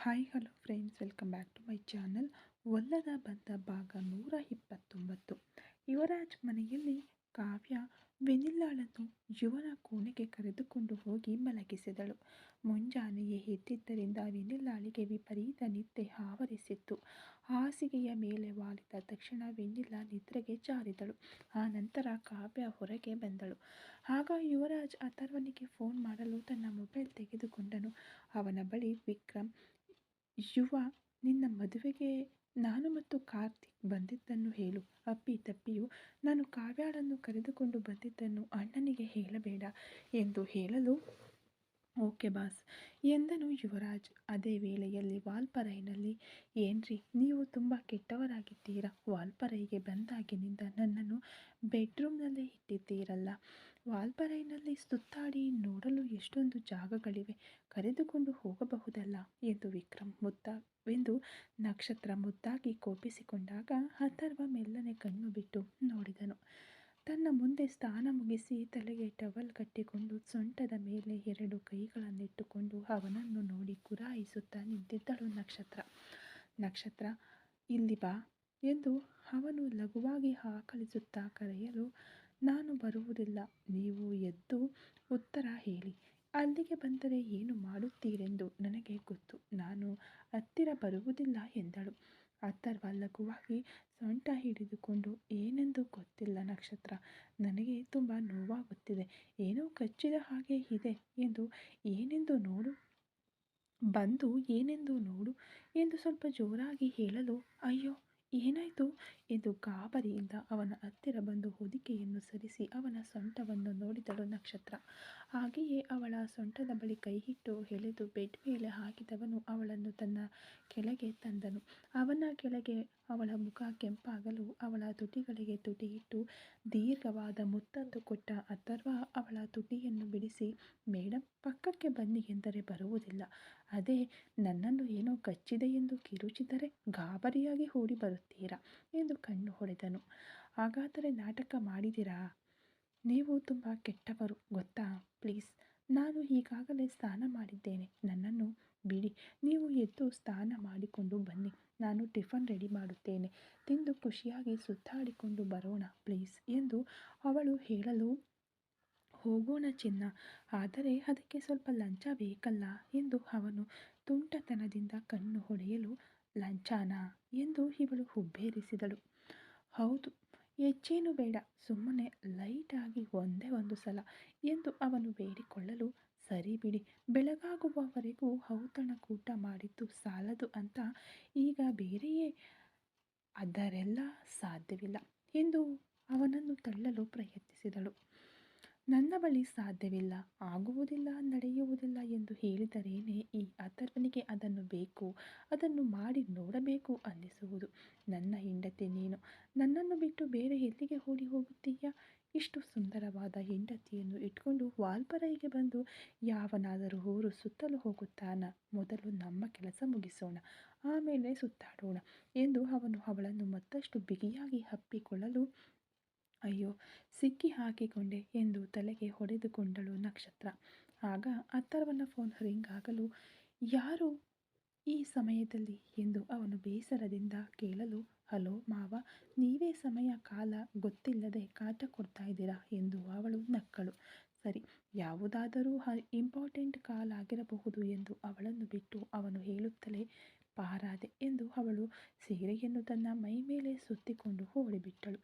Hi hello friends, welcome back to my channel. ಒಲ್ಲದ ಬಂದ ಭಾಗ 129. ಯುವರಾಜ್ ಮನೆಯಲ್ಲಿ ಕಾವ್ಯ ವೆನಿಲ್ಲಾಳನ್ನು ಯುವನ ಕೋಣೆಗೆ ಕರೆದುಕೊಂಡು ಹೋಗಿ ಮಲಗಿಸಿದಳು. ಮುಂಜಾನೆಯೇ ಎದ್ದಿದ್ದರಿಂದ ವೆನಿಲ್ಲಾಳಿಗೆ ವಿಪರೀತ ನಿದ್ದೆ ಆವರಿಸಿತ್ತು. ಹಾಸಿಗೆಯ ಮೇಲೆ ವಾಲಿದ ತಕ್ಷಣ ವೆನಿಲ್ಲಾ ನಿದ್ರೆಗೆ ಜಾರಿದಳು. ಆ ನಂತರ ಕಾವ್ಯ ಹೊರಗೆ ಬಂದಳು. ಆಗ ಯುವರಾಜ್ ಅಥರ್ವನಿಗೆ ಫೋನ್ ಮಾಡಲು ತನ್ನ ಮೊಬೈಲ್ ತೆಗೆದುಕೊಂಡನು. ಅವನ ಬಳಿ ವಿಕ್ರಮ್, ಯುವ, ನಿನ್ನ ಮದುವೆಗೆ ನಾನು ಮತ್ತು ಕಾರ್ತಿಕ್ ಬಂದಿದ್ದನ್ನು ಹೇಳು. ಅಪ್ಪಿ ತಪ್ಪಿಯು ನಾನು ಕಾವ್ಯಾಳನ್ನು ಕರೆದುಕೊಂಡು ಬಂದಿದ್ದನ್ನು ಅಣ್ಣನಿಗೆ ಹೇಳಬೇಡ ಎಂದು ಹೇಳಲು, ಓಕೆ ಬಾಸ್ ಎಂದನು ಯುವರಾಜ್. ಅದೇ ವೇಳೆಯಲ್ಲಿ ವಾಲ್ಪರೈನಲ್ಲಿ, ಏನ್ರಿ ನೀವು ತುಂಬ ಕೆಟ್ಟವರಾಗಿದ್ದೀರಾ. ವಾಲ್ಪರೈಗೆ ಬಂದಾಗಿನಿಂದ ನನ್ನನ್ನು ಬೆಡ್ರೂಮ್ನಲ್ಲೇ ಇಟ್ಟಿದ್ದೀರಲ್ಲ. ವಾಲ್ಪರೈನಲ್ಲಿ ಸುತ್ತಾಡಿ ನೋಡಲು ಎಷ್ಟೊಂದು ಜಾಗಗಳಿವೆ, ಕರೆದುಕೊಂಡು ಹೋಗಬಹುದಲ್ಲ ಎಂದು ವಿಕ್ರಮ್ ಎಂದು ನಕ್ಷತ್ರ ಮುದ್ದಾಗಿ ಕೋಪಿಸಿಕೊಂಡಾಗ ಅಥರ್ವ ಮೆಲ್ಲನೆ ಕಣ್ಣು ಬಿಟ್ಟು ನೋಡಿದನು. ತನ್ನ ಮುಂದೆ ಸ್ನಾನ ಮುಗಿಸಿ ತಲೆಗೆ ಟವಲ್ ಕಟ್ಟಿಕೊಂಡು ಸೊಂಟದ ಮೇಲೆ 2 ಕೈಗಳನ್ನಿಟ್ಟುಕೊಂಡು ಅವನನ್ನು ನೋಡಿ ಗುರಾಯಿಸುತ್ತಾ ನಿಂತಿದ್ದಳು ನಕ್ಷತ್ರ. ನಕ್ಷತ್ರ, ಇಲ್ಲಿ ಬಾ ಎಂದು ಅವನು ಲಘುವಾಗಿ ಆಕಳಿಸುತ್ತಾ ಕರೆಯಲು, ನಾನು ಬರುವುದಿಲ್ಲ, ನೀವು ಎದ್ದು ಉತ್ತರ ಹೇಳಿ. ಅಲ್ಲಿಗೆ ಬಂದರೆ ಏನು ಮಾಡುತ್ತೀರೆಂದು ನನಗೆ ಗೊತ್ತು, ನಾನು ಹತ್ತಿರ ಬರುವುದಿಲ್ಲ ಎಂದಳು. ಅಥರ್ವ ಲಘುವಾಗಿ ಸೊಂಟ ಹಿಡಿದುಕೊಂಡು, ಏನೆಂದು ಗೊತ್ತಿಲ್ಲ ನಕ್ಷತ್ರ, ನನಗೆ ತುಂಬ ನೋವಾಗುತ್ತಿದೆ, ಏನೋ ಕಚ್ಚಿದ ಹಾಗೆ ಇದೆ ಎಂದು, ಏನೆಂದು ನೋಡು, ಬಂದು ಏನೆಂದು ನೋಡು ಎಂದು ಸ್ವಲ್ಪ ಜೋರಾಗಿ ಹೇಳಲು, ಅಯ್ಯೋ ಏನಾಯಿತು ಎಂದು ಗಾಬರಿಯಿಂದ ಅವನ ಹತ್ತಿರ ಬಂದು ಹೊದಿಕೆಯನ್ನು ಸರಿಸಿ ಅವನ ಸೊಂಟವನ್ನು ನೋಡಿದಳು ನಕ್ಷತ್ರ. ಹಾಗೆಯೇ ಅವಳ ಸೊಂಟದ ಬಳಿ ಕೈಯಿಟ್ಟು ಎಳೆದು ಬೆಡ್ ಮೇಲೆ ಹಾಕಿದವನು ಅವಳನ್ನು ತನ್ನ ಕೆಳಗೆ ತಂದನು. ಅವನ ಕೆಳಗೆ ಅವಳ ಮುಖ ಕೆಂಪಾಗಲು ಅವಳ ತುಟಿಗಳಿಗೆ ತುಟಿಯಿಟ್ಟು ದೀರ್ಘವಾದ ಮುತ್ತೊಂದು ಕೊಟ್ಟ ಅಥರ್ವ ಅವಳ ತುಟಿಯನ್ನು ಬಿಡಿಸಿ, ಮೇಡಮ್ ಪಕ್ಕಕ್ಕೆ ಬನ್ನಿ ಎಂದರೆ ಬರುವುದಿಲ್ಲ, ಅದೇ ನನ್ನನ್ನು ಏನೋ ಕಚ್ಚಿದೆ ಎಂದು ಕಿರುಚಿದರೆ ಗಾಬರಿಯಾಗಿ ಓಡಿ ಬರುತ್ತೀರಾ ಎಂದು ಕಣ್ಣು ಹೊಡೆದನು. ಹಾಗಾದರೆ ನಾಟಕ ಮಾಡಿದಿರಾ? ನೀವು ತುಂಬ ಕೆಟ್ಟವರು ಗೊತ್ತಾ. ಪ್ಲೀಸ್, ನಾನು ಈಗಾಗಲೇ ಸ್ನಾನ ಮಾಡಿದ್ದೇನೆ, ನನ್ನನ್ನು ಬಿಡಿ. ನೀವು ಎದ್ದು ಸ್ನಾನ ಮಾಡಿಕೊಂಡು ಬನ್ನಿ, ನಾನು ಟಿಫನ್ ರೆಡಿ ಮಾಡುತ್ತೇನೆ, ತಿಂದು ಖುಷಿಯಾಗಿ ಸುತ್ತಾಡಿಕೊಂಡು ಬರೋಣ ಪ್ಲೀಸ್ ಎಂದು ಅವಳು ಹೇಳಲು, ಹೋಗೋಣ ಚಿನ್ನ, ಆದರೆ ಅದಕ್ಕೆ ಸ್ವಲ್ಪ ಲಂಚ ಬೇಕಲ್ಲ ಎಂದು ಅವನು ತುಂಟತನದಿಂದ ಕಣ್ಣು ಹೊಡೆಯಲು, ಲಂಚಾನಾ ಎಂದು ಇವಳು ಹುಬ್ಬೇರಿಸಿದಳು. ಹೌದು, ಹೆಚ್ಚೇನು ಬೇಡ, ಸುಮ್ಮನೆ ಲೈಟಾಗಿ ಒಂದೇ ಒಂದು ಸಲ ಎಂದು ಅವನು ಬೇಡಿಕೊಳ್ಳಲು, ಸರಿ ಬಿಡಿ, ಬೆಳಗಾಗುವವರೆಗೂ ಔತಣಕೂಟ ಮಾಡಿದ್ದು ಸಾಲದು ಅಂತ ಈಗ ಬೇರೆಯೇ, ಅದರೆಲ್ಲ ಸಾಧ್ಯವಿಲ್ಲ ಎಂದು ಅವನನ್ನು ತಳ್ಳಲು ಪ್ರಯತ್ನಿಸಿದಳು. ನನ್ನ ಬಳಿ ಸಾಧ್ಯವಿಲ್ಲ, ಆಗುವುದಿಲ್ಲ, ನಡೆಯುವುದಿಲ್ಲ ಎಂದು ಹೇಳಿದರೇನೆ ಈ ಅಥರ್ವನಿಗೆ ಅದನ್ನು ಬೇಕು, ಅದನ್ನು ಮಾಡಿ ನೋಡಬೇಕು ಅನ್ನಿಸುವುದು. ನನ್ನ ಹೆಂಡತಿ ನೀನು, ನನ್ನನ್ನು ಬಿಟ್ಟು ಬೇರೆ ಎಲ್ಲಿಗೆ ಓಡಿ ಹೋಗುತ್ತೀಯಾ? ಇಷ್ಟು ಸುಂದರವಾದ ಹೆಂಡತಿಯನ್ನು ಇಟ್ಕೊಂಡು ವಾಲ್ಪರೈಗೆ ಬಂದು ಯಾವನಾದರೂ ಊರು ಸುತ್ತಲು ಹೋಗುತ್ತಾನ? ಮೊದಲು ನಮ್ಮ ಕೆಲಸ ಮುಗಿಸೋಣ, ಆಮೇಲೆ ಸುತ್ತಾಡೋಣ ಎಂದು ಅವನು ಅವಳನ್ನು ಮತ್ತಷ್ಟು ಬಿಗಿಯಾಗಿ ಅಪ್ಪಿಕೊಳ್ಳಲು, ಅಯ್ಯೋ ಸಿಕ್ಕಿ ಹಾಕಿಕೊಂಡೆ ಎಂದು ತಲೆಗೆ ಹೊಡೆದುಕೊಂಡಳು ನಕ್ಷತ್ರ. ಆಗ ಅಥರ್ವನ ಫೋನ್ ರಿಂಗ್ ಆಗಲು, ಯಾರು ಈ ಸಮಯದಲ್ಲಿ ಎಂದು ಅವನು ಬೇಸರದಿಂದ ಕೇಳಲು, ಹಲೋ ಮಾವ, ನೀವೇ ಸಮಯ ಕಾಲ ಗೊತ್ತಿಲ್ಲದೆ ಕಾಟ ಕೊಡ್ತಾ ಇದ್ದೀರಾ ಎಂದು ಅವಳು ನಕ್ಕಳು. ಸರಿ, ಯಾವುದಾದರೂ ಇಂಪಾರ್ಟೆಂಟ್ ಕಾಲ್ ಆಗಿರಬಹುದು ಎಂದು ಅವಳನ್ನು ಬಿಟ್ಟು ಅವನು ಹೇಳುತ್ತಲೇ, ಪಾರಾದೆ ಎಂದು ಅವಳು ಸೀರೆಯನ್ನು ತನ್ನ ಮೈ ಮೇಲೆ ಸುತ್ತಿಕೊಂಡು ಓಡಿಬಿಟ್ಟಳು.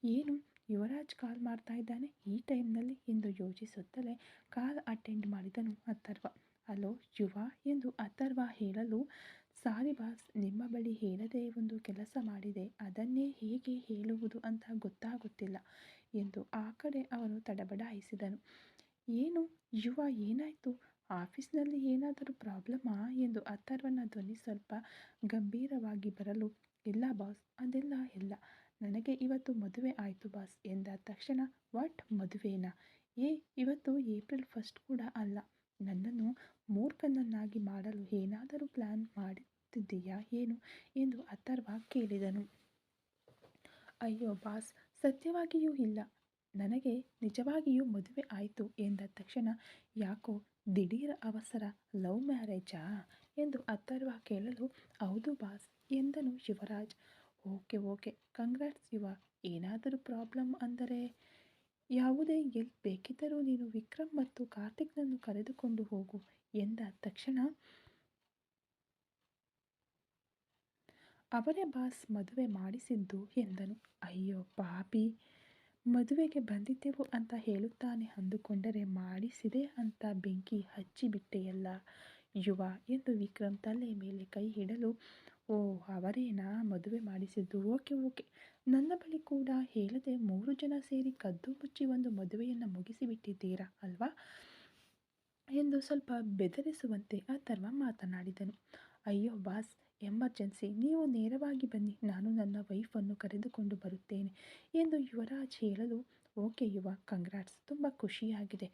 ಏನು, ಯುವರಾಜ್ ಕಾಲ್ ಮಾಡ್ತಾ ಇದ್ದಾನೆ ಈ ಟೈಮ್ನಲ್ಲಿ ಎಂದು ಯೋಚಿಸುತ್ತಲೇ ಕಾಲ್ ಅಟೆಂಡ್ ಮಾಡಿದನು ಅಥರ್ವ. ಹಲೋ ಯುವ ಎಂದು ಅಥರ್ವ ಹೇಳಲು, ಸಾರಿ ಬಾಸ್, ನಿಮ್ಮ ಬಳಿ ಹೇಳದೆ ಒಂದು ಕೆಲಸ ಮಾಡಿದೆ, ಅದನ್ನೇ ಹೇಗೆ ಹೇಳುವುದು ಅಂತ ಗೊತ್ತಾಗುತ್ತಿಲ್ಲ ಎಂದು ಆ ಕಡೆ ಅವನು ತಡಬಡಾಯಿಸಿದನು. ಏನು ಯುವ, ಏನಾಯಿತು, ಆಫೀಸ್ನಲ್ಲಿ ಏನಾದರೂ ಪ್ರಾಬ್ಲಮ್ಮಾ ಎಂದು ಅಥರ್ವನ ಧ್ವನಿ ಸ್ವಲ್ಪ ಗಂಭೀರವಾಗಿ ಬರಲು, ಇಲ್ಲ ಬಾಸ್, ಅದೆಲ್ಲ ಇಲ್ಲ, ನನಗೆ ಇವತ್ತು ಮದುವೆ ಆಯಿತು ಬಾಸ್ ಎಂದ ತಕ್ಷಣ, ವಾಟ್, ಮದುವೆನಾ? ಇವತ್ತು ಏಪ್ರಿಲ್ 1 ಕೂಡ ಅಲ್ಲ, ನನ್ನನ್ನು ಮೂರ್ಖನನ್ನಾಗಿ ಮಾಡಲು ಏನಾದರೂ ಪ್ಲ್ಯಾನ್ ಮಾಡುತ್ತಿದ್ದೀಯಾ ಏನು ಎಂದು ಅಥರ್ವ ಕೇಳಿದನು. ಅಯ್ಯೋ ಬಾಸ್, ಸತ್ಯವಾಗಿಯೂ ಇಲ್ಲ, ನನಗೆ ನಿಜವಾಗಿಯೂ ಮದುವೆ ಆಯಿತು ಎಂದ ತಕ್ಷಣ, ಯಾಕೋ ದಿಢೀರ್ ಅವಸರ, ಲವ್ ಮ್ಯಾರೇಜಾ ಎಂದು ಅಥರ್ವ ಕೇಳಲು ಹೌದು ಬಾಸ್ ಎಂದನು ಯುವರಾಜ್. ಓಕೆ ಓಕೆ, ಕಂಗ್ರಾಟ್ಸ್ ಯುವ. ಏನಾದರೂ ಪ್ರಾಬ್ಲಮ್ ಅಂದರೆ ಯಾವುದೇ ಎಲ್ಲಿ ಬೇಕಿದ್ದರೂ ನೀನು ವಿಕ್ರಮ್ ಮತ್ತು ಕಾರ್ತಿಕ್ನನ್ನು ಕರೆದುಕೊಂಡು ಹೋಗು ಎಂದ ತಕ್ಷಣ ಅವರೇ ಬಾಸ್ ಮದುವೆ ಮಾಡಿಸಿದ್ದು ಎಂದನು. ಅಯ್ಯೋ ಪಾಪಿ, ಮದುವೆಗೆ ಬಂದಿದ್ದೆವು ಅಂತ ಹೇಳುತ್ತಾನೆ ಅಂದುಕೊಂಡರೆ ಮಾಡಿಸಿದೆ ಅಂತ ಬೆಂಕಿ ಹಚ್ಚಿಬಿಟ್ಟೆಯಲ್ಲ ಯುವ ಎಂದು ವಿಕ್ರಮ್ ತಲೆ ಮೇಲೆ ಕೈ ಇಡಲು, ಓ ಅವರೇನಾ ಮದುವೆ ಮಾಡಿಸಿದ್ದು, ಓಕೆ ಓಕೆ, ನನ್ನ ಬಳಿ ಕೂಡ ಹೇಳದೆ 3 ಜನ ಸೇರಿ ಕದ್ದು ಮುಚ್ಚಿ ಒಂದು ಮದುವೆಯನ್ನು ಮುಗಿಸಿಬಿಟ್ಟಿದ್ದೀರಾ ಅಲ್ವಾ ಎಂದು ಸ್ವಲ್ಪ ಬೆದರಿಸುವಂತೆ ಅಥರ್ವ ಮಾತನಾಡಿದನು. ಅಯ್ಯೋ ಬಾಸ್, ಎಮರ್ಜೆನ್ಸಿ, ನೀವು ನೇರವಾಗಿ ಬನ್ನಿ, ನಾನು ನನ್ನ ವೈಫನ್ನು ಕರೆದುಕೊಂಡು ಬರುತ್ತೇನೆ ಎಂದು ಯುವರಾಜ್ ಹೇಳಲು, ಓಕೆ ಯುವ, ಕಂಗ್ರಾಟ್ಸ್, ತುಂಬ ಖುಷಿಯಾಗಿದೆ.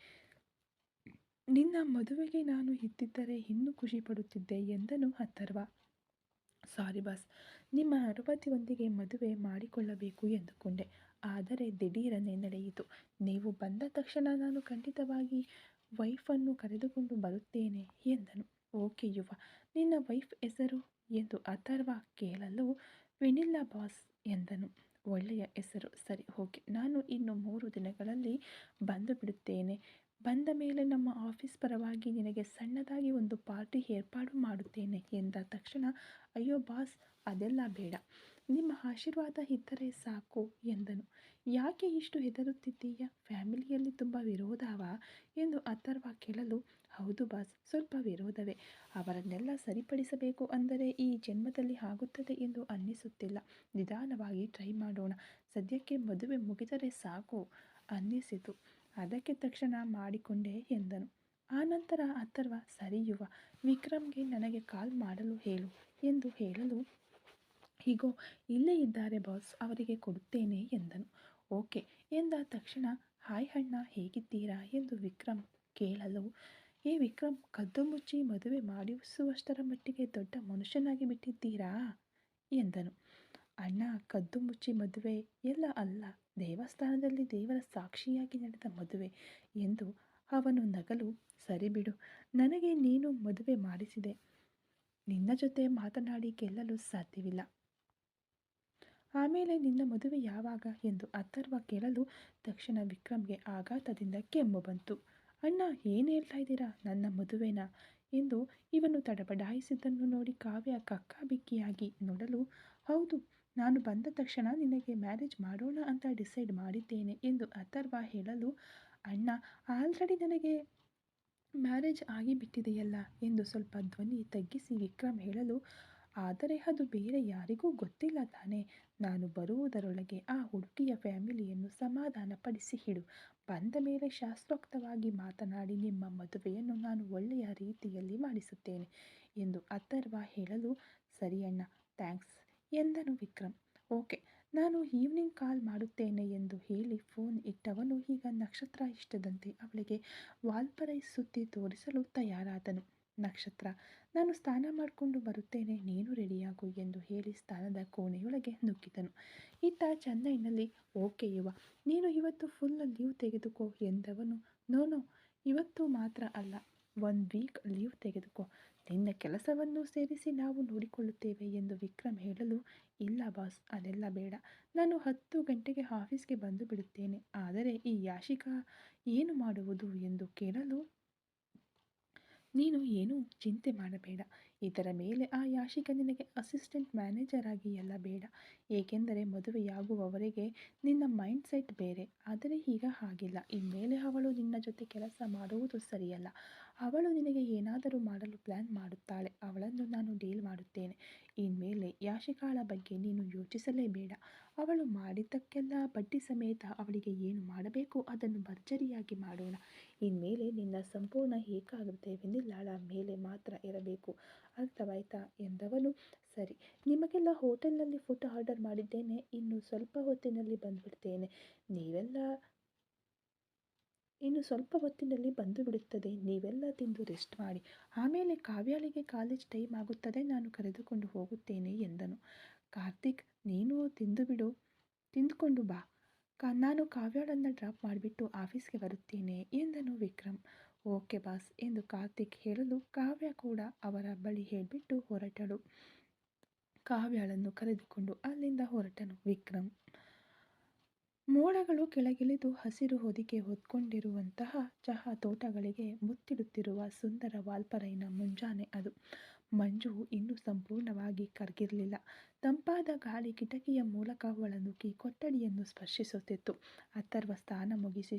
ನಿನ್ನ ಮದುವೆಗೆ ನಾನು ಇದ್ದಿದ್ದರೆ ಇನ್ನೂ ಖುಷಿ ಪಡುತ್ತಿದ್ದೆ ಎಂದನು ಅಥರ್ವ. ಸಾರಿ ಬಾಸ್, ನಿಮ್ಮ ಅನುಮತಿಯೊಂದಿಗೆ ಮದುವೆ ಮಾಡಿಕೊಳ್ಳಬೇಕು ಎಂದುಕೊಂಡೆ, ಆದರೆ ದಿಢೀರನೆ ನಡೆಯಿತು. ನೀವು ಬಂದ ತಕ್ಷಣ ನಾನು ಖಂಡಿತವಾಗಿ ವೈಫನ್ನು ಕರೆದುಕೊಂಡು ಬರುತ್ತೇನೆ ಎಂದನು. ಓಕೆ ಯುವ, ನಿನ್ನ ವೈಫ್ ಹೆಸರು ಎಂದು ಅಥರ್ವ ಕೇಳಲು, ವೆನಿಲ್ಲಾ ಬಾಸ್ ಎಂದನು. ಒಳ್ಳೆಯ ಹೆಸರು, ಸರಿ ಓಕೆ, ನಾನು ಇನ್ನು 3 ದಿನಗಳಲ್ಲಿ ಬಂದು ಬಿಡುತ್ತೇನೆ. ಬಂದ ಮೇಲೆ ನಮ್ಮ ಆಫೀಸ್ ಪರವಾಗಿ ನಿನಗೆ ಸಣ್ಣದಾಗಿ ಒಂದು ಪಾರ್ಟಿ ಏರ್ಪಾಡು ಮಾಡುತ್ತೇನೆ ಎಂದ ತಕ್ಷಣ, ಅಯ್ಯೋ ಬಾಸ್, ಅದೆಲ್ಲ ಬೇಡ, ನಿಮ್ಮ ಆಶೀರ್ವಾದ ಇದ್ದರೆ ಸಾಕು ಎಂದನು. ಯಾಕೆ ಇಷ್ಟು ಹೆದರುತ್ತಿದ್ದೀಯ, ಫ್ಯಾಮಿಲಿಯಲ್ಲಿ ತುಂಬ ವಿರೋಧವಾ ಎಂದು ಅಥರ್ವ ಕೇಳಲು, ಹೌದು ಬಾಸ್, ಸ್ವಲ್ಪ ವಿರೋಧವೇ. ಅವರನ್ನೆಲ್ಲ ಸರಿಪಡಿಸಬೇಕು ಅಂದರೆ ಈ ಜನ್ಮದಲ್ಲಿ ಆಗುತ್ತದೆ ಎಂದು ಅನ್ನಿಸುತ್ತಿಲ್ಲ. ನಿಧಾನವಾಗಿ ಟ್ರೈ ಮಾಡೋಣ, ಸದ್ಯಕ್ಕೆ ಮದುವೆ ಮುಗಿದರೆ ಸಾಕು ಅನ್ನಿಸಿತು, ಅದಕ್ಕೆ ತಕ್ಷಣ ಮಾಡಿಕೊಂಡೆ ಎಂದನು. ಆನಂತರ ಅಥರ್ವ, ಸರಿ ಯುವ, ವಿಕ್ರಮ್ಗೆ ನನಗೆ ಕಾಲ್ ಮಾಡಲು ಹೇಳು ಎಂದು ಹೇಳಲು, ಹೀಗೋ ಇಲ್ಲೇ ಇದ್ದಾರೆ ಬಾಸ್, ಅವರಿಗೆ ಕೊಡುತ್ತೇನೆ ಎಂದನು. ಓಕೆ ಎಂದ ತಕ್ಷಣ, ಹಾಯ್ ಅಣ್ಣ, ಹೇಗಿದ್ದೀರಾ ಎಂದು ವಿಕ್ರಮ್ ಕೇಳಲು, ಏ ವಿಕ್ರಮ್, ಕದ್ದು ಮುಚ್ಚಿ ಮದುವೆ ಮಾಡಿಸುವಷ್ಟರ ಮಟ್ಟಿಗೆ ದೊಡ್ಡ ಮನುಷ್ಯನಾಗಿ ಬಿಟ್ಟಿದ್ದೀರಾ ಎಂದನು. ಅಣ್ಣ, ಕದ್ದು ಮುಚ್ಚಿ ಮದುವೆ ಎಲ್ಲ ಅಲ್ಲ, ದೇವಸ್ಥಾನದಲ್ಲಿ ದೇವರ ಸಾಕ್ಷಿಯಾಗಿ ನಡೆದ ಮದುವೆ ಎಂದು ಅವನು ನಗಲು, ಸರಿ ಬಿಡು, ನನಗೆ ನೀನು ಮದುವೆ ಮಾಡಿಸಿದೆ, ನಿನ್ನ ಜೊತೆ ಮಾತನಾಡಿ ಗೆಲ್ಲಲು ಸಾಧ್ಯವಿಲ್ಲ. ಆಮೇಲೆ ನಿನ್ನ ಮದುವೆ ಯಾವಾಗ ಎಂದು ಅಥರ್ವ ಕೇಳಲು, ತಕ್ಷಣ ವಿಕ್ರಮ್ಗೆ ಆಘಾತದಿಂದ ಕೆಮ್ಮು ಬಂತು. ಅಣ್ಣ, ಏನು ಹೇಳ್ತಾ ಇದ್ದೀರಾ, ನನ್ನ ಮದುವೆನಾ ಎಂದು ಇವನು ತಡಬಡಾಯಿಸಿದ್ದನ್ನು ನೋಡಿ ಕಾವ್ಯ ಕಕ್ಕಾಬಿಕ್ಕಿಯಾಗಿ ನೋಡಲು, ಹೌದು, ನಾನು ಬಂದ ತಕ್ಷಣ ನಿನಗೆ ಮ್ಯಾರೇಜ್ ಮಾಡೋಣ ಅಂತ ಡಿಸೈಡ್ ಮಾಡಿದ್ದೇನೆ ಎಂದು ಅಥರ್ವ ಹೇಳಲು, ಅಣ್ಣ, ಆಲ್ರೆಡಿ ನನಗೆ ಮ್ಯಾರೇಜ್ ಆಗಿಬಿಟ್ಟಿದೆಯಲ್ಲ ಎಂದು ಸ್ವಲ್ಪ ಧ್ವನಿ ತಗ್ಗಿಸಿ ವಿಕ್ರಮ್ ಹೇಳಲು, ಆದರೆ ಅದು ಬೇರೆ ಯಾರಿಗೂ ಗೊತ್ತಿಲ್ಲ ತಾನೇ. ನಾನು ಬರುವುದರೊಳಗೆ ಆ ಹುಡುಗಿಯ ಫ್ಯಾಮಿಲಿಯನ್ನು ಸಮಾಧಾನಪಡಿಸಿ ಇಡು. ಬಂದ ಮೇಲೆ ಶಾಸ್ತ್ರೋಕ್ತವಾಗಿ ಮಾತನಾಡಿ ನಿಮ್ಮ ಮದುವೆಯನ್ನು ನಾನು ಒಳ್ಳೆಯ ರೀತಿಯಲ್ಲಿ ಮಾಡಿಸುತ್ತೇನೆ ಎಂದು ಅಥರ್ವ ಹೇಳಲು, ಸರಿ ಅಣ್ಣ, ಥ್ಯಾಂಕ್ಸ್ ಎಂದನು ವಿಕ್ರಮ್. ಓಕೆ, ನಾನು ಈವ್ನಿಂಗ್ ಕಾಲ್ ಮಾಡುತ್ತೇನೆ ಎಂದು ಹೇಳಿ ಫೋನ್ ಇಟ್ಟವನು ಈಗ ನಕ್ಷತ್ರ ಇಷ್ಟದಂತೆ ಅವಳಿಗೆ ವಾಲ್ಪರೈಸ್ ಸುತ್ತಿ ತೋರಿಸಲು ತಯಾರಾದನು. ನಕ್ಷತ್ರ, ನಾನು ಸ್ನಾನ ಮಾಡಿಕೊಂಡು ಬರುತ್ತೇನೆ, ನೀನು ರೆಡಿಯಾಗು ಎಂದು ಹೇಳಿ ಸ್ನಾನದ ಕೋಣೆಯೊಳಗೆ ನುಗ್ಗಿದನು. ಇತ್ತ ಚೆನ್ನೈನಲ್ಲಿ, ಓಕೆ ಯುವ, ನೀನು ಇವತ್ತು ಫುಲ್ ಲೀವ್ ತೆಗೆದುಕೋ ಎಂದವನು. ನೋ, ಇವತ್ತು ಮಾತ್ರ ಅಲ್ಲ, 1 ವೀಕ್ ಲೀವ್ ತೆಗೆದುಕೋ, ನಿನ್ನ ಕೆಲಸವನ್ನು ಸೇರಿಸಿ ನಾವು ನೋಡಿಕೊಳ್ಳುತ್ತೇವೆ ಎಂದು ವಿಕ್ರಮ್ ಹೇಳಲು, ಇಲ್ಲ ಬಾಸ್, ಅದೆಲ್ಲ ಬೇಡ, ನಾನು 10 ಗಂಟೆಗೆ ಆಫೀಸ್ಗೆ ಬಂದು ಬಿಡುತ್ತೇನೆ, ಆದರೆ ಈ ಯಾಶಿಕಾ ಏನು ಮಾಡುವುದು ಎಂದು ಕೇಳಲು, ನೀನು ಏನೂ ಚಿಂತೆ ಮಾಡಬೇಡ, ಇದರ ಮೇಲೆ ಆ ಯಾಶಿಕಾ ನಿನಗೆ ಅಸಿಸ್ಟೆಂಟ್ ಮ್ಯಾನೇಜರ್ ಆಗಿ ಎಲ್ಲ ಬೇಡ, ಏಕೆಂದರೆ ಮದುವೆಯಾಗುವವರೆಗೆ ನಿನ್ನ ಮೈಂಡ್ ಸೆಟ್ ಬೇರೆ, ಆದರೆ ಈಗ ಹಾಗಿಲ್ಲ, ಇನ್ಮೇಲೆ ಅವಳು ನಿನ್ನ ಜೊತೆ ಕೆಲಸ ಮಾಡುವುದು ಸರಿಯಲ್ಲ, ಅವಳು ನಿನಗೆ ಏನಾದರೂ ಮಾಡಲು ಪ್ಲ್ಯಾನ್ ಮಾಡುತ್ತಾಳೆ, ಅವಳನ್ನು ನಾನು ಡೀಲ್ ಮಾಡುತ್ತೇನೆ, ಇನ್ಮೇಲೆ ಯಾಶಿಕಾಳ ಬಗ್ಗೆ ನೀನು ಯೋಚಿಸಲೇಬೇಡ, ಅವಳು ಮಾಡಿದ್ದಕ್ಕೆಲ್ಲ ಬಡ್ಡಿ ಸಮೇತ ಅವಳಿಗೆ ಏನು ಮಾಡಬೇಕು ಅದನ್ನು ಭರ್ಜರಿಯಾಗಿ ಮಾಡೋಣ, ಇನ್ಮೇಲೆ ನಿನ್ನ ಸಂಪೂರ್ಣ ಏಕಾಗ್ರತೆ ವೆನಿಲ್ಲಾಳ ಮೇಲೆ ಮಾತ್ರ ಇರಬೇಕು, ಅರ್ಥವಾಯ್ತಾ ಎಂದವನು. ಸರಿ, ನಿಮಗೆಲ್ಲ ಹೋಟೆಲ್ನಲ್ಲಿ ಫುಡ್ ಆರ್ಡರ್ ಮಾಡಿದ್ದೇನೆ, ಇನ್ನು ಸ್ವಲ್ಪ ಹೊತ್ತಿನಲ್ಲಿ ಬಂದು ಬಿಡುತ್ತದೆ, ನೀವೆಲ್ಲ ತಿಂದು ರೆಸ್ಟ್ ಮಾಡಿ, ಆಮೇಲೆ ಕಾವ್ಯಾಳಿಗೆ ಕಾಲೇಜ್ ಟೈಮ್ ಆಗುತ್ತದೆ, ನಾನು ಕರೆದುಕೊಂಡು ಹೋಗುತ್ತೇನೆ ಎಂದನು. ಕಾರ್ತಿಕ್, ನೀನು ತಿಂದುಕೊಂಡು ಬಾ, ನಾನು ಕಾವ್ಯಾಳನ್ನು ಡ್ರಾಪ್ ಮಾಡಿಬಿಟ್ಟು ಆಫೀಸ್ಗೆ ಬರುತ್ತೇನೆ ಎಂದನು ವಿಕ್ರಮ್. ಓಕೆ ಬಾಸ್ ಎಂದು ಕಾರ್ತಿಕ್ ಹೇಳಲು ಕಾವ್ಯ ಕೂಡ ಅವರ ಬಳಿ ಹೇಳಿಬಿಟ್ಟು ಹೊರಟಳು. ಕಾವ್ಯಳನ್ನು ಕರೆದುಕೊಂಡು ಅಲ್ಲಿಂದ ಹೊರಟನು ವಿಕ್ರಮ್. ಮೋಡಗಳು ಕೆಳಗಿಳಿದು ಹಸಿರು ಹೊದಿಕೆ ಹೊತ್ಕೊಂಡಿರುವಂತಹ ಚಹಾ ತೋಟಗಳಿಗೆ ಮುತ್ತಿಡುತ್ತಿರುವ ಸುಂದರ ವಾಲ್ಪರೈನ ಮುಂಜಾನೆ ಅದು. ಮಂಜು ಇನ್ನೂ ಸಂಪೂರ್ಣವಾಗಿ ಕರಗಿರಲಿಲ್ಲ. ತಂಪಾದ ಗಾಳಿ ಕಿಟಕಿಯ ಮೂಲಕ ಒಳನುಗ್ಗಿ ಕೊಠಡಿಯನ್ನು ಸ್ಪರ್ಶಿಸುತ್ತಿತ್ತು. ಅಥರ್ವ ಸ್ನಾನ ಮುಗಿಸಿ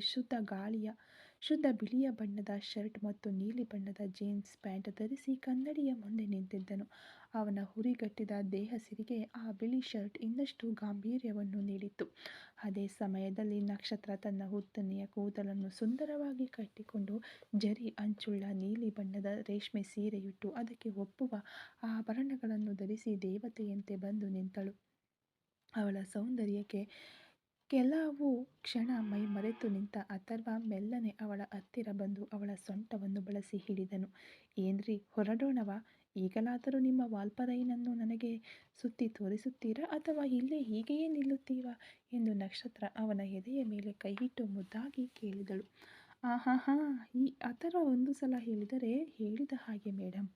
ಶುದ್ಧ ಬಿಳಿಯ ಬಣ್ಣದ ಶರ್ಟ್ ಮತ್ತು ನೀಲಿ ಬಣ್ಣದ ಜೀನ್ಸ್ ಪ್ಯಾಂಟ್ ಧರಿಸಿ ಕನ್ನಡಿಯ ಮುಂದೆ ನಿಂತಿದ್ದನು. ಅವನ ಹುರಿಗಟ್ಟಿದ ದೇಹ ಸಿರಿಗೆ ಆ ಬಿಳಿ ಶರ್ಟ್ ಇನ್ನಷ್ಟು ಗಾಂಭೀರ್ಯವನ್ನು ನೀಡಿತ್ತು. ಅದೇ ಸಮಯದಲ್ಲಿ ನಕ್ಷತ್ರ ತನ್ನ ಉದ್ದನೆಯ ಕೂದಲನ್ನು ಸುಂದರವಾಗಿ ಕಟ್ಟಿಕೊಂಡು ಜರಿ ಅಂಚುಳ್ಳ ನೀಲಿ ಬಣ್ಣದ ರೇಷ್ಮೆ ಸೀರೆಯುಟ್ಟು ಅದಕ್ಕೆ ಒಪ್ಪುವ ಆಭರಣಗಳನ್ನು ಧರಿಸಿ ದೇವತೆಯಂತೆ ಬಂದು ನಿಂತಳು. ಅವಳ ಸೌಂದರ್ಯಕ್ಕೆ ಕೆಲವು ಕ್ಷಣ ಮೈ ಮರೆತು ನಿಂತ ಅಥರ್ವ ಮೆಲ್ಲನೆ ಅವಳ ಹತ್ತಿರ ಬಂದು ಅವಳ ಸೊಂಟವನ್ನು ಬಳಸಿ ಹಿಡಿದನು. ಏನ್ರಿ, ಹೊರಡೋಣವಾ? ಈಗಲಾದರೂ ನಿಮ್ಮ ವಾಲ್ಪರೈನನ್ನು ನನಗೆ ಸುತ್ತಿ ತೋರಿಸುತ್ತೀರಾ ಅಥವಾ ಇಲ್ಲೇ ಹೀಗೆಯೇ ನಿಲ್ಲುತ್ತೀವಾ ಎಂದು ನಕ್ಷತ್ರ ಅವನ ಎದೆಯ ಮೇಲೆ ಕೈಯಿಟ್ಟು ಮುದ್ದಾಗಿ ಕೇಳಿದಳು. ಆಹಾಹಾ, ಈ ಅಥರ್ವ ಒಂದು ಸಲ ಹೇಳಿದರೆ ಹೇಳಿದ ಹಾಗೆ ಮೇಡಮ್.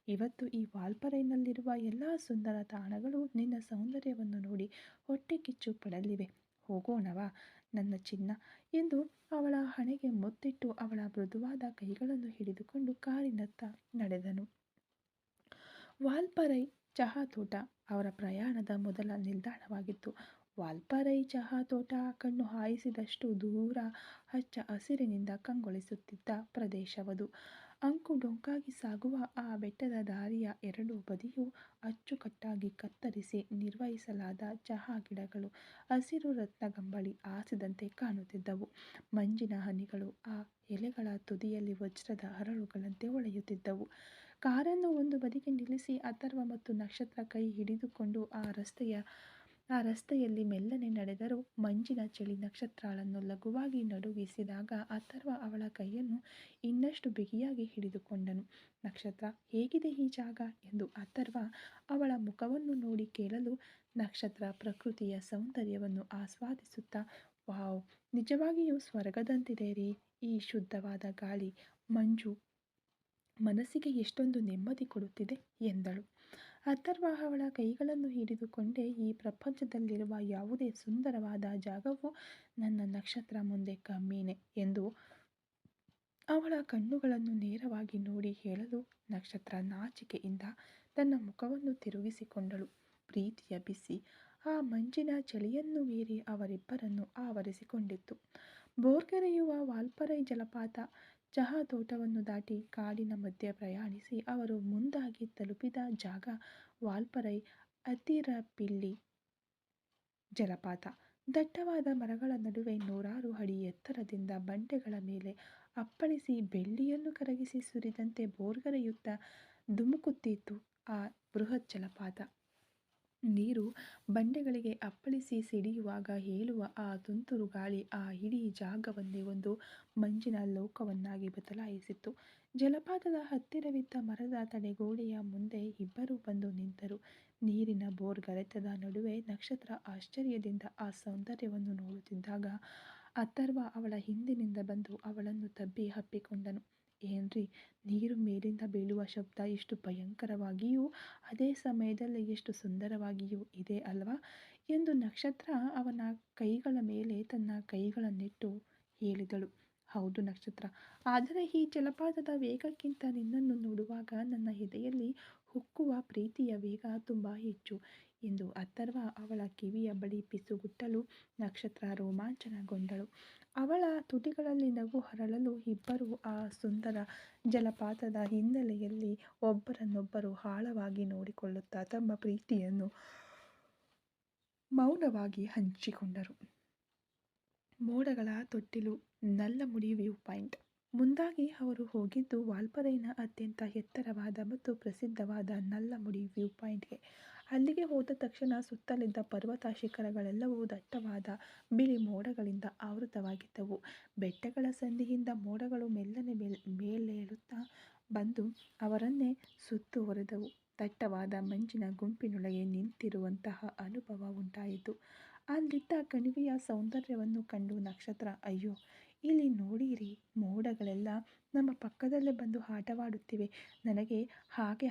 ಇವತ್ತು ಈ ವಾಲ್ಪರೈನಲ್ಲಿರುವ ಎಲ್ಲ ಸುಂದರ ತಾಣಗಳು ನಿನ್ನ ಸೌಂದರ್ಯವನ್ನು ನೋಡಿ ಹೊಟ್ಟೆ ಕಿಚ್ಚು ಪಡಲಿವೆ. ಹೋಗೋಣವಾ ನನ್ನ ಚಿನ್ನ ಎಂದು ಅವಳ ಹಣೆಗೆ ಮುತ್ತಿಟ್ಟು ಅವಳ ಮೃದುವಾದ ಕೈಗಳನ್ನು ಹಿಡಿದುಕೊಂಡು ಕಾರಿನತ್ತ ನಡೆದನು. ವಾಲ್ಪರೈ ಚಹಾ ತೋಟ ಅವರ ಪ್ರಯಾಣದ ಮೊದಲ ನಿಲ್ದಾಣವಾಗಿತ್ತು. ವಾಲ್ಪರೈ ಚಹಾ ತೋಟ ಕಣ್ಣು ಹಾಯಿಸಿದಷ್ಟು ದೂರ ಹಚ್ಚ ಹಸಿರಿನಿಂದ ಕಂಗೊಳಿಸುತ್ತಿದ್ದ ಪ್ರದೇಶವದು. ಅಂಕುಡೊಂಕಾಗಿ ಸಾಗುವ ಆ ಬೆಟ್ಟದ ದಾರಿಯ ಎರಡೂ ಬದಿಯೂ ಅಚ್ಚುಕಟ್ಟಾಗಿ ಕತ್ತರಿಸಿ ನಿರ್ವಹಿಸಲಾದ ಚಹಾ ಗಿಡಗಳು ಹಸಿರು ರತ್ನಗಂಬಳಿ ಹಾಸಿದಂತೆ ಕಾಣುತ್ತಿದ್ದವು. ಮಂಜಿನ ಹನಿಗಳು ಆ ಎಲೆಗಳ ತುದಿಯಲ್ಲಿ ವಜ್ರದ ಹರಳುಗಳಂತೆ ಹೊಳೆಯುತ್ತಿದ್ದವು. ಕಾರನ್ನು ಒಂದು ಬದಿಗೆ ನಿಲ್ಲಿಸಿ ಅಥರ್ವ ಮತ್ತು ನಕ್ಷತ್ರ ಕೈ ಹಿಡಿದುಕೊಂಡು ಆ ರಸ್ತೆಯಲ್ಲಿ ಮೆಲ್ಲನೆ ನಡೆದರು. ಮಂಜಿನ ಚಳಿ ನಕ್ಷತ್ರಳನ್ನು ಲಘುವಾಗಿ ನಡುಗಿಸಿದಾಗ ಅಥರ್ವ ಅವಳ ಕೈಯನ್ನು ಇನ್ನಷ್ಟು ಬಿಗಿಯಾಗಿ ಹಿಡಿದುಕೊಂಡನು. ನಕ್ಷತ್ರ, ಹೇಗಿದೆ ಈ ಜಾಗ ಎಂದು ಅಥರ್ವ ಅವಳ ಮುಖವನ್ನು ನೋಡಿ ಕೇಳಲು ನಕ್ಷತ್ರ ಪ್ರಕೃತಿಯ ಸೌಂದರ್ಯವನ್ನು ಆಸ್ವಾದಿಸುತ್ತಾ, ವಾವ್, ನಿಜವಾಗಿಯೂ ಸ್ವರ್ಗದಂತಿದೆ ರೀ. ಈ ಶುದ್ಧವಾದ ಗಾಳಿ, ಮಂಜು ಮನಸ್ಸಿಗೆ ಎಷ್ಟೊಂದು ನೆಮ್ಮದಿ ಕೊಡುತ್ತಿದೆ ಎಂದಳು. ಅಥರ್ವ ಅವಳ ಕೈಗಳನ್ನು ಹಿಡಿದುಕೊಂಡೇ, ಈ ಪ್ರಪಂಚದಲ್ಲಿರುವ ಯಾವುದೇ ಸುಂದರವಾದ ಜಾಗವು ನನ್ನ ನಕ್ಷತ್ರ ಮುಂದೆ ಕಮ್ಮಿನೇ ಎಂದು ಅವಳ ಕಣ್ಣುಗಳನ್ನು ನೇರವಾಗಿ ನೋಡಿ ಹೇಳಲು ನಕ್ಷತ್ರ ನಾಚಿಕೆಯಿಂದ ತನ್ನ ಮುಖವನ್ನು ತಿರುಗಿಸಿಕೊಂಡಳು. ಪ್ರೀತಿಯ ಬಿಸಿ ಆ ಮಂಜಿನ ಚಳಿಯನ್ನು ಮೀರಿ ಅವರಿಬ್ಬರನ್ನು ಆವರಿಸಿಕೊಂಡಿತ್ತು. ಭೋರ್ಗರೆಯುವ ವಾಲ್ಪರೈ ಜಲಪಾತ ಚಹಾ ತೋಟವನ್ನು ದಾಟಿ ಕಾಡಿನ ಮಧ್ಯೆ ಪ್ರಯಾಣಿಸಿ ಅವರು ಮುಂದಾಗಿ ತಲುಪಿದ ಜಾಗ ವಾಲ್ಪರೈ ಅತಿರಪಿಲ್ಲಿ ಜಲಪಾತ. ದಟ್ಟವಾದ ಮರಗಳ ನಡುವೆ ನೂರಾರು ಅಡಿ ಎತ್ತರದಿಂದ ಬಂಡೆಗಳ ಮೇಲೆ ಅಪ್ಪಳಿಸಿ ಬೆಳ್ಳಿಯನ್ನು ಕರಗಿಸಿ ಸುರಿದಂತೆ ಭೋರ್ಗರೆಯುತ್ತಾ ಧುಮುಕುತ್ತಿತ್ತು ಆ ಬೃಹತ್ ಜಲಪಾತ. ನೀರು ಬಂಡೆಗಳಿಗೆ ಅಪ್ಪಳಿಸಿ ಸಿಡಿಯುವಾಗ ಏಳುವ ಆ ತುಂತುರು ಗಾಳಿ ಆ ಇಡೀ ಜಾಗವನ್ನೇ ಒಂದು ಮಂಜಿನ ಲೋಕವನ್ನಾಗಿ ಬದಲಾಯಿಸಿತ್ತು. ಜಲಪಾತದ ಹತ್ತಿರವಿದ್ದ ಮರದ ತಡೆಗೋಡೆಯ ಮುಂದೆ ಇಬ್ಬರು ಬಂದು ನಿಂತರು. ನೀರಿನ ಭೋರ್ಗರೆತದ ನಡುವೆ ನಕ್ಷತ್ರ ಆಶ್ಚರ್ಯದಿಂದ ಆ ಸೌಂದರ್ಯವನ್ನು ನೋಡುತ್ತಿದ್ದಾಗ ಅಥರ್ವ ಅವಳ ಹಿಂದಿನಿಂದ ಬಂದು ಅವಳನ್ನು ತಬ್ಬಿ ಅಪ್ಪಿಕೊಂಡನು. ಏನ್ರಿ, ನೀರು ಮೇಲಿಂದ ಬೀಳುವ ಶಬ್ದ ಎಷ್ಟು ಭಯಂಕರವಾಗಿಯೂ ಅದೇ ಸಮಯದಲ್ಲಿ ಎಷ್ಟು ಸುಂದರವಾಗಿಯೂ ಇದೆ ಅಲ್ವಾ ಎಂದು ನಕ್ಷತ್ರ ಅವನ ಕೈಗಳ ಮೇಲೆ ತನ್ನ ಕೈಗಳನ್ನಿಟ್ಟು ಹೇಳಿದಳು. ಹೌದು ನಕ್ಷತ್ರ, ಆದರೆ ಈ ಜಲಪಾತದ ವೇಗಕ್ಕಿಂತ ನಿನ್ನನ್ನು ನೋಡುವಾಗ ನನ್ನ ಎದೆಯಲ್ಲಿ ಉಕ್ಕುವ ಪ್ರೀತಿಯ ವೇಗ ತುಂಬ ಹೆಚ್ಚು ಎಂದು ಅಥರ್ವ ಅವಳ ಕಿವಿಯ ಬಳಿ ಪಿಸುಗುಟ್ಟಲು ನಕ್ಷತ್ರ ರೋಮಾಂಚನಗೊಂಡಳು. ಅವಳ ತುಟಿಗಳಲ್ಲಿ ನಗು ಹರಳಲು ಇಬ್ಬರೂ ಆ ಸುಂದರ ಜಲಪಾತದ ಹಿನ್ನೆಲೆಯಲ್ಲಿ ಒಬ್ಬರನ್ನೊಬ್ಬರು ಆಳವಾಗಿ ನೋಡಿಕೊಳ್ಳುತ್ತಾ ತಮ್ಮ ಪ್ರೀತಿಯನ್ನು ಮೌನವಾಗಿ ಹಂಚಿಕೊಂಡರು. ಮೋಡಗಳ ತೊಟ್ಟಿಲು, ನಲ್ಲಮುಡಿ ವ್ಯೂ ಪಾಯಿಂಟ್. ಮುಂದಾಗಿ ಅವರು ಹೋಗಿದ್ದು ವಾಲ್ಪರೈನ ಅತ್ಯಂತ ಎತ್ತರವಾದ ಮತ್ತು ಪ್ರಸಿದ್ಧವಾದ ನಲ್ಲಮುಡಿ ವ್ಯೂ ಪಾಯಿಂಟ್ಗೆ. ಅಲ್ಲಿಗೆ ಹೋದ ತಕ್ಷಣ ಸುತ್ತಲಿದ್ದ ಪರ್ವತ ಶಿಖರಗಳೆಲ್ಲವೂ ದಟ್ಟವಾದ ಬಿಳಿ ಮೋಡಗಳಿಂದ ಆವೃತವಾಗಿದ್ದವು. ಬೆಟ್ಟಗಳ ಸಂದಿಯಿಂದ ಮೋಡಗಳು ಮೆಲ್ಲನೆ ಮೇಲೇಳುತ್ತಾ ಬಂದು ಅವರನ್ನೇ ಸುತ್ತುವರಿದವು. ದಟ್ಟವಾದ ಮಂಜಿನ ಗುಂಪಿನೊಳಗೆ ನಿಂತಿರುವಂತಹ ಅನುಭವ ಉಂಟಾಯಿತು. ಅಲ್ಲಿದ್ದ ಕಣಿವೆಯ ಸೌಂದರ್ಯವನ್ನು ಕಂಡು ನಕ್ಷತ್ರ, ಅಯ್ಯೋ, ಇಲ್ಲಿ ನೋಡಿರಿ, ಮೋಡಗಳೆಲ್ಲ ನಮ್ಮ ಪಕ್ಕದಲ್ಲೇ ಬಂದು ಆಟವಾಡುತ್ತಿವೆ. ನನಗೆ ಹಾಗೆ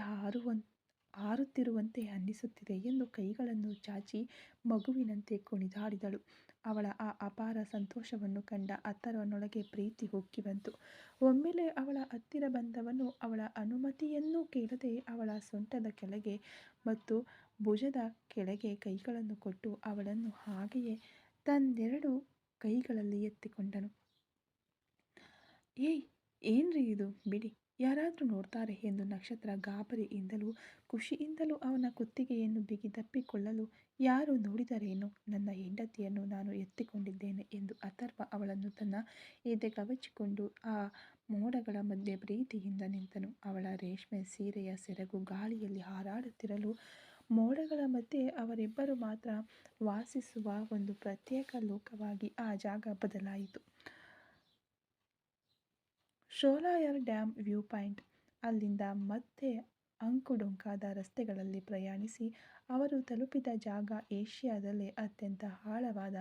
ಹಾರುತ್ತಿರುವಂತೆ ಅನ್ನಿಸುತ್ತಿದೆ ಎಂದು ಕೈಗಳನ್ನು ಚಾಚಿ ಮಗುವಿನಂತೆ ಕುಣಿದಾಡಿದಳು. ಅವಳ ಆ ಅಪಾರ ಸಂತೋಷವನ್ನು ಕಂಡ ಅಥರ್ವನೊಳಗೆ ಪ್ರೀತಿ ಉಕ್ಕಿ ಬಂತು. ಒಮ್ಮೆಲೆ ಅವಳ ಹತ್ತಿರ ಬಂದವನು ಅವಳ ಅನುಮತಿಯನ್ನೂ ಕೇಳದೆ ಅವಳ ಸೊಂಟದ ಕೆಳಗೆ ಮತ್ತು ಭುಜದ ಕೆಳಗೆ ಕೈಗಳನ್ನು ಕೊಟ್ಟು ಅವಳನ್ನು ಹಾಗೆಯೇ ತನ್ನೆರಡು ಕೈಗಳಲ್ಲಿ ಎತ್ತಿಕೊಂಡನು. ಏಯ್, ಏನ್ರಿ ಇದು, ಬಿಡಿ, ಯಾರಾದರೂ ನೋಡ್ತಾರೆ ಎಂದು ನಕ್ಷತ್ರ ಗಾಬರಿಯಿಂದಲೂ ಖುಷಿಯಿಂದಲೂ ಅವನ ಕುತ್ತಿಗೆಯನ್ನು ಬಿಗಿದಪ್ಪಿಕೊಳ್ಳಲು, ಯಾರು ನೋಡಿದರೇನೋ, ನನ್ನ ಹೆಂಡತಿಯನ್ನು ನಾನು ಎತ್ತಿಕೊಂಡಿದ್ದೇನೆ ಎಂದು ಅಥರ್ವ ಅವಳನ್ನು ತನ್ನ ಎದೆಗವಚಿಕೊಂಡು ಆ ಮೋಡಗಳ ಮಧ್ಯೆ ಪ್ರೀತಿಯಿಂದ ನಿಂತನು. ಅವಳ ರೇಷ್ಮೆ ಸೀರೆಯ ಸೆರಗು ಗಾಳಿಯಲ್ಲಿ ಹಾರಾಡುತ್ತಿರಲು ಮೋಡಗಳ ಮಧ್ಯೆ ಅವರಿಬ್ಬರು ಮಾತ್ರ ವಾಸಿಸುವ ಒಂದು ಪ್ರತ್ಯೇಕ ಲೋಕವಾಗಿ ಆ ಜಾಗ ಬದಲಾಯಿತು. ಶೋಲಾಯರ್ ಡ್ಯಾಮ್ ವ್ಯೂ ಪಾಯಿಂಟ್. ಅಲ್ಲಿಂದ ಮತ್ತೆ ಅಂಕುಡೊಂಕಾದ ರಸ್ತೆಗಳಲ್ಲಿ ಪ್ರಯಾಣಿಸಿ ಅವರು ತಲುಪಿದ ಜಾಗ ಏಷ್ಯಾದಲ್ಲೇ ಅತ್ಯಂತ ಆಳವಾದ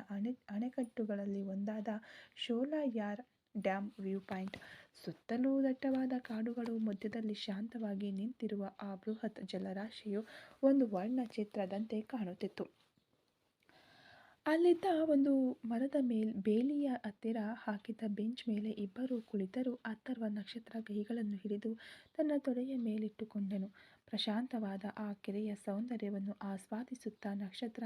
ಅಣೆಕಟ್ಟುಗಳಲ್ಲಿ ಒಂದಾದ ಶೋಲಾಯಾರ್ ಡ್ಯಾಮ್ ವ್ಯೂ ಪಾಯಿಂಟ್. ಸುತ್ತಲೂ ದಟ್ಟವಾದ ಕಾಡುಗಳು, ಮಧ್ಯದಲ್ಲಿ ಶಾಂತವಾಗಿ ನಿಂತಿರುವ ಆ ಬೃಹತ್ ಜಲರಾಶಿಯು ಒಂದು ವರ್ಣಚಿತ್ರದಂತೆ ಕಾಣುತ್ತಿತ್ತು. ಅಲ್ಲಿದ್ದ ಒಂದು ಮರದ ಬೇಲಿಯ ಹತ್ತಿರ ಹಾಕಿದ್ದ ಬೆಂಚ್ ಮೇಲೆ ಇಬ್ಬರು ಕುಳಿತರು. ಅಥರ್ವ ನಕ್ಷತ್ರ ಕೈಗಳನ್ನು ಹಿಡಿದು ತನ್ನ ತೊಡೆಯ ಮೇಲಿಟ್ಟುಕೊಂಡನು. ಪ್ರಶಾಂತವಾದ ಆ ಕೆರೆಯ ಸೌಂದರ್ಯವನ್ನು ಆಸ್ವಾದಿಸುತ್ತಾ ನಕ್ಷತ್ರ,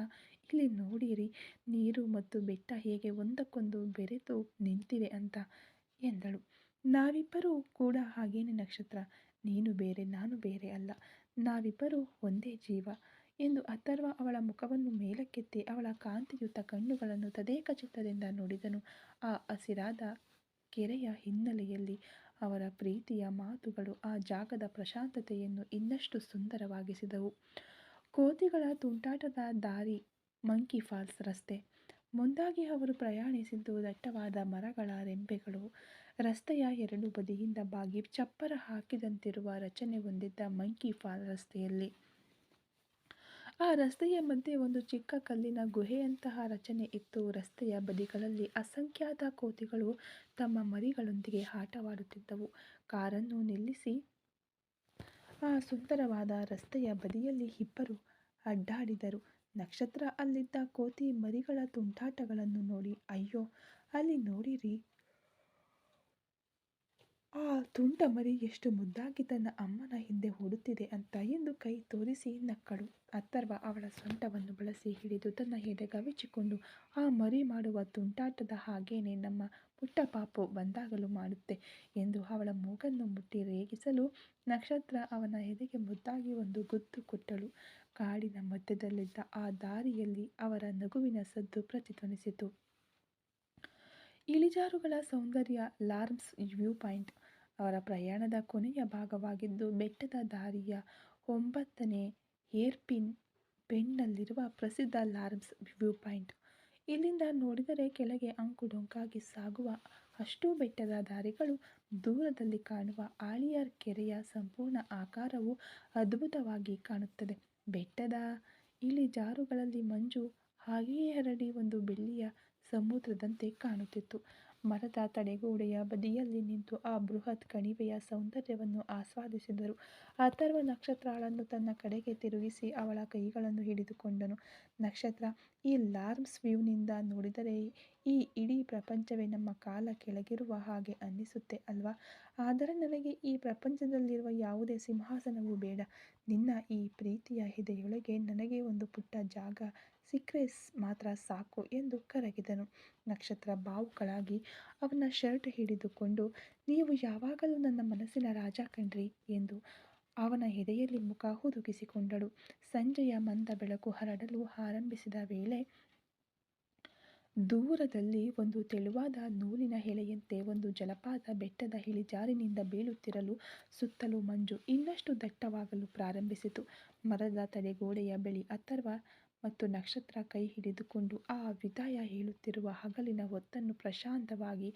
ಇಲ್ಲಿ ನೋಡಿರಿ, ನೀರು ಮತ್ತು ಬೆಟ್ಟ ಹೇಗೆ ಒಂದಕ್ಕೊಂದು ಬೆರೆತು ನಿಂತಿವೆ ಅಂತ ಎಂದಳು. ನಾವಿಬ್ಬರೂ ಕೂಡ ಹಾಗೇನೆ ನಕ್ಷತ್ರ, ನೀನು ಬೇರೆ ನಾನು ಬೇರೆ ಅಲ್ಲ, ನಾವಿಬ್ಬರೂ ಒಂದೇ ಜೀವ ಎಂದು ಅಥರ್ವ ಅವಳ ಮುಖವನ್ನು ಮೇಲಕ್ಕೆತ್ತಿ ಅವಳ ಕಾಂತಿಯುತ ಕಣ್ಣುಗಳನ್ನು ತದೇಕ ಚಿತ್ತದಿಂದ ನೋಡಿದನು. ಆ ಹಸಿರಾದ ಕೆರೆಯ ಹಿನ್ನೆಲೆಯಲ್ಲಿ ಅವರ ಪ್ರೀತಿಯ ಮಾತುಗಳು ಆ ಜಾಗದ ಪ್ರಶಾಂತತೆಯನ್ನು ಇನ್ನಷ್ಟು ಸುಂದರವಾಗಿಸಿದವು. ಕೋತಿಗಳ ತುಂಟಾಟದ ದಾರಿ, ಮಂಕಿ ಫಾಲ್ಸ್ ರಸ್ತೆ. ಮುಂದಾಗಿ ಅವರು ಪ್ರಯಾಣಿಸಿದ್ದು ದಟ್ಟವಾದ ಮರಗಳ ರೆಂಬೆಗಳು. ರಸ್ತೆಯ ಎರಡು ಬದಿಯಿಂದ ಬಾಗಿ ಚಪ್ಪರ ಹಾಕಿದಂತಿರುವ ರಚನೆ ಹೊಂದಿದ್ದ ಮಂಕಿ ಫಾಲ್ ರಸ್ತೆಯಲ್ಲಿ. ಆ ರಸ್ತೆಯ ಮಧ್ಯೆ ಒಂದು ಚಿಕ್ಕ ಕಲ್ಲಿನ ಗುಹೆಯಂತಹ ರಚನೆ ಇತ್ತು. ರಸ್ತೆಯ ಬದಿಗಳಲ್ಲಿ ಅಸಂಖ್ಯಾತ ಕೋತಿಗಳು ತಮ್ಮ ಮರಿಗಳೊಂದಿಗೆ ಆಟವಾಡುತ್ತಿದ್ದವು. ಕಾರನ್ನು ನಿಲ್ಲಿಸಿ ಆ ಸುಂದರವಾದ ರಸ್ತೆಯ ಬದಿಯಲ್ಲಿ ಇಬ್ಬರು ಅಡ್ಡಾಡಿದರು. ನಕ್ಷತ್ರ ಅಲ್ಲಿದ್ದ ಕೋತಿ ಮರಿಗಳ ತುಂಟಾಟಗಳನ್ನು ನೋಡಿ, ಅಯ್ಯೋ, ಅಲ್ಲಿ ನೋಡಿರಿ, ಆ ತುಂಟ ಮರಿ ಎಷ್ಟು ಮುದ್ದಾಗಿ ತನ್ನ ಅಮ್ಮನ ಹಿಂದೆ ಓಡುತ್ತಿದೆ ಅಂತ ಎಂದು ಕೈ ತೋರಿಸಿ ನಕ್ಕಳು. ಅಥರ್ವ ಅವಳ ಸೊಂಟವನ್ನು ಬಳಸಿ ಹಿಡಿದು ತನ್ನ ಎದೆಗವಚಿಕೊಂಡು, ಆ ಮರಿ ಮಾಡುವ ತುಂಟಾಟದ ಹಾಗೇನೆ ನಮ್ಮ ಪುಟ್ಟ ಪಾಪು ಬಂದಾಗಲೂ ಮಾಡುತ್ತೆ ಎಂದು ಅವಳ ಮೂಗನ್ನು ಮುಟ್ಟಿ ರೇಗಿಸಲು ನಕ್ಷತ್ರ ಅವನ ಎದೆಗೆ ಮುದ್ದಾಗಿ ಒಂದು ಗುದ್ದು ಕೊಟ್ಟಳು. ಕಾಡಿನ ಮಧ್ಯದಲ್ಲಿದ್ದ ಆ ದಾರಿಯಲ್ಲಿ ಅವರ ನಗುವಿನ ಸದ್ದು ಪ್ರತಿಧ್ವನಿಸಿತು. ಇಳಿಜಾರುಗಳ ಸೌಂದರ್ಯ. ಲಾರ್ಮ್ಸ್ ವ್ಯೂ ಪಾಯಿಂಟ್ ಅವರ ಪ್ರಯಾಣದ ಕೊನೆಯ ಭಾಗವಾಗಿದ್ದು ಬೆಟ್ಟದ ದಾರಿಯ 9ನೇ ಹೇರ್ಪಿನ್ ಬೆಂಡ್ನಲ್ಲಿರುವ ಪ್ರಸಿದ್ಧ ಲಾರ್ಮ್ಸ್ ವ್ಯೂ ಪಾಯಿಂಟ್. ಇಲ್ಲಿಂದ ನೋಡಿದರೆ ಕೆಳಗೆ ಅಂಕುಡೊಂಕಾಗಿ ಸಾಗುವ ಅಷ್ಟೂ ಬೆಟ್ಟದ ದಾರಿಗಳು, ದೂರದಲ್ಲಿ ಕಾಣುವ ಆಳಿಯಾರ್ ಕೆರೆಯ ಸಂಪೂರ್ಣ ಆಕಾರವು ಅದ್ಭುತವಾಗಿ ಕಾಣುತ್ತದೆ. ಬೆಟ್ಟದ ಇಳಿಜಾರುಗಳಲ್ಲಿ ಮಂಜು ಹಾಗೆಯೇ ಹರಡಿ ಒಂದು ಬೆಳ್ಳಿಯ ಸಮುದ್ರದಂತೆ ಕಾಣುತ್ತಿತ್ತು. ಮರದ ತಡೆಗೋಡೆಯ ಬದಿಯಲ್ಲಿ ನಿಂತು ಆ ಬೃಹತ್ ಕಣಿವೆಯ ಸೌಂದರ್ಯವನ್ನು ಆಸ್ವಾದಿಸಿದರು. ಅಥರ್ವ ನಕ್ಷತ್ರಳನ್ನು ತನ್ನ ಕಡೆಗೆ ತಿರುಗಿಸಿ ಅವಳ ಕೈಗಳನ್ನು ಹಿಡಿದುಕೊಂಡನು. ನಕ್ಷತ್ರ, ಈ ಲಾರ್ಮ್ಸ್ ವ್ಯೂನಿಂದ ನೋಡಿದರೆ ಈ ಇಡೀ ಪ್ರಪಂಚವೇ ನಮ್ಮ ಕಾಲ ಕೆಳಗಿರುವ ಹಾಗೆ ಅನ್ನಿಸುತ್ತೆ ಅಲ್ವಾ? ಆದರೆ ನನಗೆ ಈ ಪ್ರಪಂಚದಲ್ಲಿರುವ ಯಾವುದೇ ಸಿಂಹಾಸನವೂ ಬೇಡ. ನಿನ್ನ ಈ ಪ್ರೀತಿಯ ಎದೆಯೊಳಗೆ ನನಗೆ ಒಂದು ಪುಟ್ಟ ಜಾಗ ಸಿಕ್ಕರೆ ಮಾತ್ರ ಸಾಕು ಎಂದು ಕರಗಿದನು. ನಕ್ಷತ್ರ ಭಾವುಕಳಾಗಿ ಅವನ ಶರ್ಟ್ ಹಿಡಿದುಕೊಂಡು, ನೀವು ಯಾವಾಗಲೂ ನನ್ನ ಮನಸ್ಸಿನ ರಾಜ ಕಣ್ರಿ ಎಂದು ಅವನ ಎದೆಯಲ್ಲಿ ಮುಖ ಹುದುಗಿಸಿಕೊಂಡಳು. ಸಂಜೆಯ ಮಂದ ಬೆಳಕು ಹರಡಲು ಆರಂಭಿಸಿದ ವೇಳೆ ದೂರದಲ್ಲಿ ಒಂದು ತೆಳುವಾದ ನೂಲಿನ ಎಳೆಯಂತೆ ಒಂದು ಜಲಪಾತ ಬೆಟ್ಟದ ಇಳಿಜಾರಿನಿಂದ ಬೀಳುತ್ತಿರಲು ಸುತ್ತಲೂ ಮಂಜು ಇನ್ನಷ್ಟು ದಟ್ಟವಾಗಲು ಪ್ರಾರಂಭಿಸಿತು. ಮರದ ತಡೆಗೋಡೆಯ ಬಳಿ ಅಥರ್ವ ಮತ್ತು ನಕ್ಷತ್ರ ಕೈ ಹಿಡಿದುಕೊಂಡು ಆ ವಿದಾಯ ಹೇಳುತ್ತಿರುವ ಹಗಲಿನ ಹೊತ್ತನ್ನು ಪ್ರಶಾಂತವಾಗಿ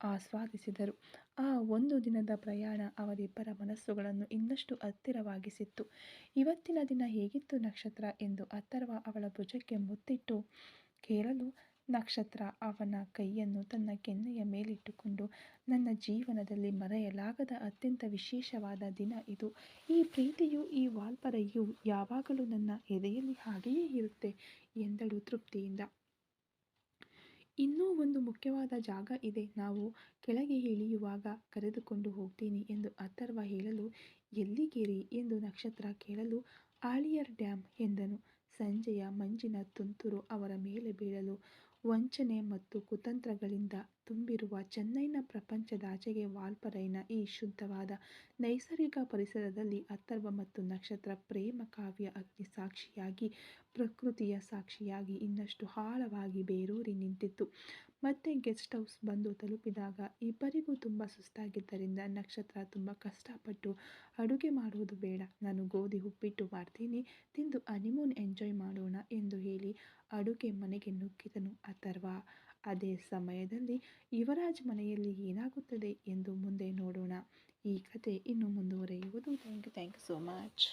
ಆಸ್ವಾದಿಸಿದರು. ಆ ಒಂದು ದಿನದ ಪ್ರಯಾಣ ಅವರಿಬ್ಬರ ಮನಸ್ಸುಗಳನ್ನು ಇನ್ನಷ್ಟು ಹತ್ತಿರವಾಗಿಸಿತ್ತು. ಇವತ್ತಿನ ದಿನ ಹೇಗಿತ್ತು ನಕ್ಷತ್ರ ಎಂದು ಅಥರ್ವ ಅವಳ ಭುಜಕ್ಕೆ ಮುತ್ತಿಟ್ಟು ಕೇಳಲು, ನಕ್ಷತ್ರ ಅವನ ಕೈಯನ್ನು ತನ್ನ ಕೆನ್ನೆಯ ಮೇಲಿಟ್ಟುಕೊಂಡು, ನನ್ನ ಜೀವನದಲ್ಲಿ ಮರೆಯಲಾಗದ ಅತ್ಯಂತ ವಿಶೇಷವಾದ ದಿನ ಇದು. ಈ ಪ್ರೀತಿಯು, ಈ ವಾಲ್ಪರೆಯು ಯಾವಾಗಲೂ ನನ್ನ ಎದೆಯಲ್ಲಿ ಹಾಗೆಯೇ ಇರುತ್ತೆ ಎಂದಳು ತೃಪ್ತಿಯಿಂದ. ಇನ್ನೂ ಒಂದು ಮುಖ್ಯವಾದ ಜಾಗ ಇದೆ, ನಾವು ಕೆಳಗೆ ಇಳಿಯುವಾಗ ಕರೆದುಕೊಂಡು ಹೋಗ್ತೀನಿ ಎಂದು ಅಥರ್ವ ಹೇಳಲು, ಎಲ್ಲಿಗೇರಿ ಎಂದು ನಕ್ಷತ್ರ ಕೇಳಲು, ಆಳಿಯರ್ ಡ್ಯಾಮ್ ಎಂದನು. ಸಂಜೆಯ ಮಂಜಿನ ತುಂತುರು ಅವರ ಮೇಲೆ ಬೀಳಲು, ವಂಚನೆ ಮತ್ತು ಕುತಂತ್ರಗಳಿಂದ ತುಂಬಿರುವ ಚೆನ್ನೈನ ಪ್ರಪಂಚದಾಚೆಗೆ ವಾಲ್ಪರೈನ ಈ ಶುದ್ಧವಾದ ನೈಸರ್ಗಿಕ ಪರಿಸರದಲ್ಲಿ ಅಥರ್ವ ಮತ್ತು ನಕ್ಷತ್ರ ಪ್ರೇಮ ಕಾವ್ಯ ಅಗ್ನಿ ಸಾಕ್ಷಿಯಾಗಿ, ಪ್ರಕೃತಿಯ ಸಾಕ್ಷಿಯಾಗಿ ಇನ್ನಷ್ಟು ಆಳವಾಗಿ ಬೇರೂರಿ ನಿಂತಿತ್ತು. ಮತ್ತೆ ಗೆಸ್ಟ್ ಹೌಸ್ ಬಂದು ತಲುಪಿದಾಗ ಇಬ್ಬರಿಗೂ ತುಂಬ ಸುಸ್ತಾಗಿದ್ದರಿಂದ ನಕ್ಷತ್ರ ತುಂಬ ಕಷ್ಟಪಟ್ಟು, ಅಡುಗೆ ಮಾಡುವುದು ಬೇಡ, ನಾನು ಗೋಧಿ ಉಪ್ಪಿಟ್ಟು ಮಾಡ್ತೀನಿ, ತಿಂದು ಹನಿಮೂನ್ ಎಂಜಾಯ್ ಮಾಡೋಣ ಎಂದು ಹೇಳಿ ಅಡುಗೆ ಮನೆಗೆ ನುಗ್ಗಿದನು ಅಥರ್ವ. ಅದೇ ಸಮಯದಲ್ಲಿ ಯುವರಾಜ್ ಮನೆಯಲ್ಲಿ ಏನಾಗುತ್ತದೆ ಎಂದು ಮುಂದೆ ನೋಡೋಣ. ಈ ಕಥೆ ಇನ್ನು ಮುಂದುವರಿಯುವುದು. Thank you so much.